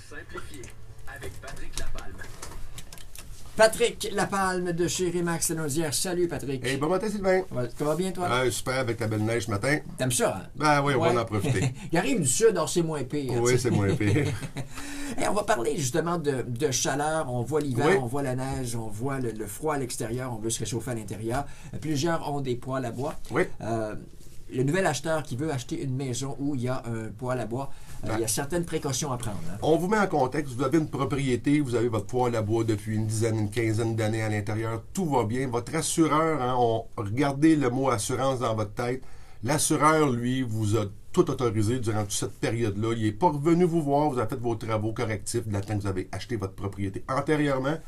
simplifié avec Patrick Lapalme. Patrick Lapalme de chez Remax Lanaudière. Salut Patrick. Hey, bon matin Sylvain. Ça va bien toi? Super, avec la belle neige ce matin. T'aimes ça, hein? Ben oui, on va en profiter. Il arrive du sud, alors c'est moins pire. Oui, c'est moins pire. Hey, on va parler justement de chaleur. On voit l'hiver, Oui. on voit la neige, on voit le froid à l'extérieur, on veut se réchauffer à l'intérieur. Plusieurs ont des poêles à bois. Oui. Le nouvel acheteur qui veut acheter une maison où il y a un poêle à bois, il y a certaines précautions à prendre. Hein? On vous met en contexte, vous avez une propriété, vous avez votre poêle à bois depuis une dizaine, une quinzaine d'années à l'intérieur, tout va bien. Votre assureur, regardez le mot assurance dans votre tête. L'assureur, lui, vous a tout autorisé durant toute cette période-là. Il n'est pas revenu vous voir, vous avez fait vos travaux correctifs de la temps que vous avez acheté votre propriété antérieurement.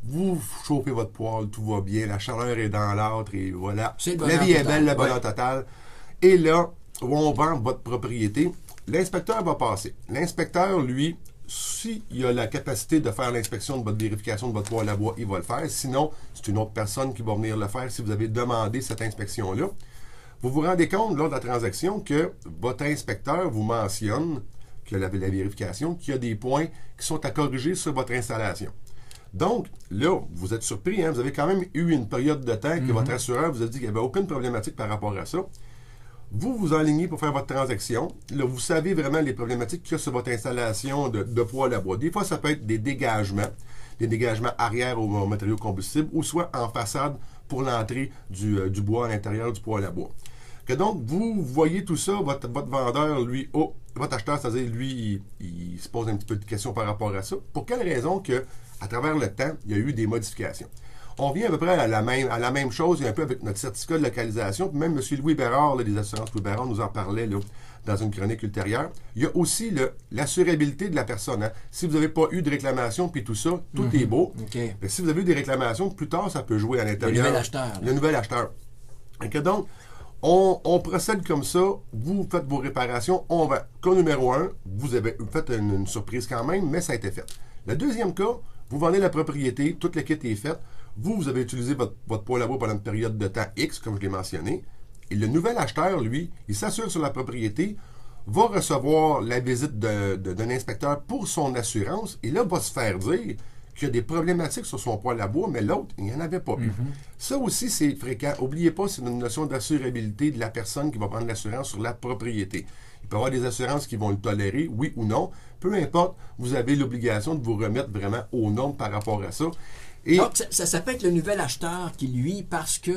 Vous chauffez votre poêle, tout va bien, la chaleur est dans l'âtre et voilà. La vie est belle, le bonheur total. Et là, où on vend votre propriété, l'inspecteur va passer. L'inspecteur, lui, s'il a la capacité de faire l'inspection de votre vérification de votre poêle à bois, il va le faire. Sinon, c'est une autre personne qui va venir le faire si vous avez demandé cette inspection-là. Vous vous rendez compte, lors de la transaction, que votre inspecteur vous mentionne que la vérification, qu'il y a des points qui sont à corriger sur votre installation. Donc, là, vous êtes surpris, hein? Vous avez quand même eu une période de temps que votre assureur vous a dit qu'il n'y avait aucune problématique par rapport à ça. Vous vous enlignez pour faire votre transaction. Là, vous savez vraiment les problématiques qu'il y a sur votre installation de poêle à bois. Des fois, ça peut être des dégagements arrière aux matériaux combustibles ou soit en façade pour l'entrée du bois à l'intérieur du poêle à bois. Que donc, vous voyez tout ça, votre vendeur, lui, votre acheteur, c'est-à-dire, lui, il se pose un petit peu de questions par rapport à ça. Pour quelle raison que, à travers le temps, il y a eu des modifications? On vient à peu près à la même chose, un peu avec notre certificat de localisation. Puis même M. Louis Bérard, là, des assurances Louis Bérard, nous en parlait là, dans une chronique ultérieure. Il y a aussi l'assurabilité de la personne. Hein. Si vous n'avez pas eu de réclamation puis tout ça, tout est beau. Okay. Mais si vous avez eu des réclamations, plus tard, ça peut jouer à l'intérieur. Le nouvel acheteur. Le nouvel acheteur. Et que donc, on procède comme ça, vous faites vos réparations, on va. Cas numéro 1, vous avez fait une surprise quand même, mais ça a été fait. Le deuxième cas, vous vendez la propriété, toute la kit est faite. Vous avez utilisé votre poêle à bois pendant une période de temps X, comme je l'ai mentionné. Et le nouvel acheteur, lui, il s'assure sur la propriété, va recevoir la visite d'un inspecteur pour son assurance, et là, va se faire dire qu'il y a des problématiques sur son poêle à bois, mais l'autre, il n'y en avait pas eu. Ça aussi, c'est fréquent. N'oubliez pas, c'est une notion d'assurabilité de la personne qui va prendre l'assurance sur la propriété. Il peut y avoir des assurances qui vont le tolérer, oui ou non. Peu importe, vous avez l'obligation de vous remettre vraiment aux normes par rapport à ça. Et donc, ça peut être le nouvel acheteur qui, lui, parce que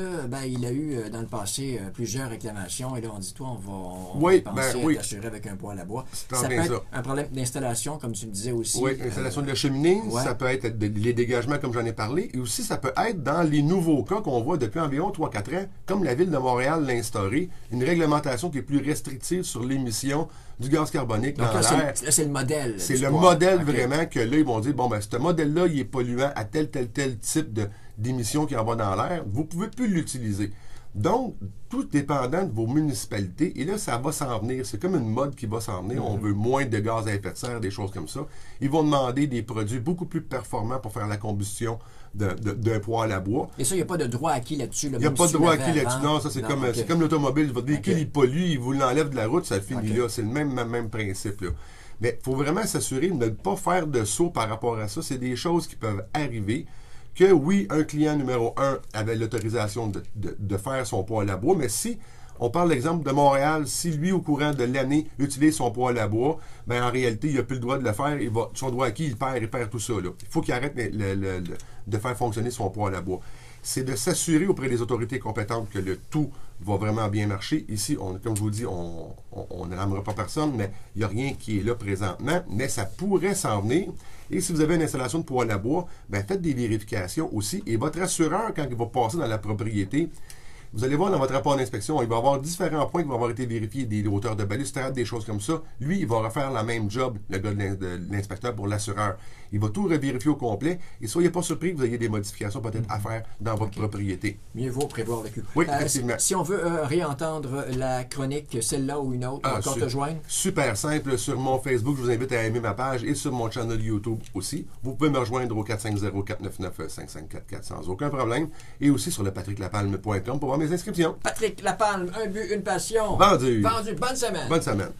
il a eu dans le passé plusieurs réclamations, et là, on dit, toi, on va penser à t'assurer avec un poêle à bois. Ça peut être un problème d'installation, comme tu me disais aussi. Oui, installation de la cheminée, ça peut être les dégagements, comme j'en ai parlé, et aussi, ça peut être dans les nouveaux cas qu'on voit depuis environ 3-4 ans, comme la Ville de Montréal l'a instauré, une réglementation qui est plus restrictive sur l'émission du gaz carbonique dans l'air. C'est le modèle. C'est le modèle vraiment que là, ils vont dire, bon, ben, ce modèle-là, il est polluant à tel type d'émission qui en va dans l'air. Vous ne pouvez plus l'utiliser. Donc, tout dépendant de vos municipalités, et là, ça va s'en venir. C'est comme une mode qui va s'en venir. On veut moins de gaz à effet de serre, des choses comme ça. Ils vont demander des produits beaucoup plus performants pour faire la combustion d'un poêle à bois. Et ça, il n'y a pas de droit acquis là-dessus. Il n'y a pas de droit acquis là-dessus. Non, ça, c'est comme l'automobile. Votre véhicule, il pollue, il vous l'enlève de la route, ça finit là. C'est le même principe, là. Mais il faut vraiment s'assurer de ne pas faire de saut par rapport à ça. C'est des choses qui peuvent arriver. Que oui, un client numéro 1 avait l'autorisation de faire son poêle à bois, mais si on parle l'exemple de Montréal, si lui, au courant de l'année, utilise son poêle à bois, bien en réalité, il n'a plus le droit de le faire, son droit acquis, il perd tout ça. Là. Il faut qu'il arrête de faire fonctionner son poêle à bois. C'est de s'assurer auprès des autorités compétentes que le tout va vraiment bien marcher. Ici, comme je vous dis, on n'aimera pas personne, mais il n'y a rien qui est là présentement, mais ça pourrait s'en venir. Et si vous avez une installation de poêle à bois, bien, faites des vérifications aussi. Et votre assureur, quand il va passer dans la propriété, vous allez voir dans votre rapport d'inspection, il va y avoir différents points qui vont avoir été vérifiés, des hauteurs de balustrade, des choses comme ça. Lui, il va refaire la même job, le gars de l'inspecteur pour l'assureur. Il va tout revérifier au complet et soyez pas surpris que vous ayez des modifications peut-être à faire dans votre propriété. Mieux vaut prévoir avec eux. Oui, effectivement. Si on veut réentendre la chronique, celle-là ou une autre, encore te joindre? Super simple. Sur mon Facebook, je vous invite à aimer ma page et sur mon channel YouTube aussi. Vous pouvez me rejoindre au 450-499-5544 sans aucun problème. Et aussi sur le patricklapalme.com pour voir mes inscriptions. Patrick Lapalme, un but, une passion. Vendu. Vendu. Bonne semaine. Bonne semaine.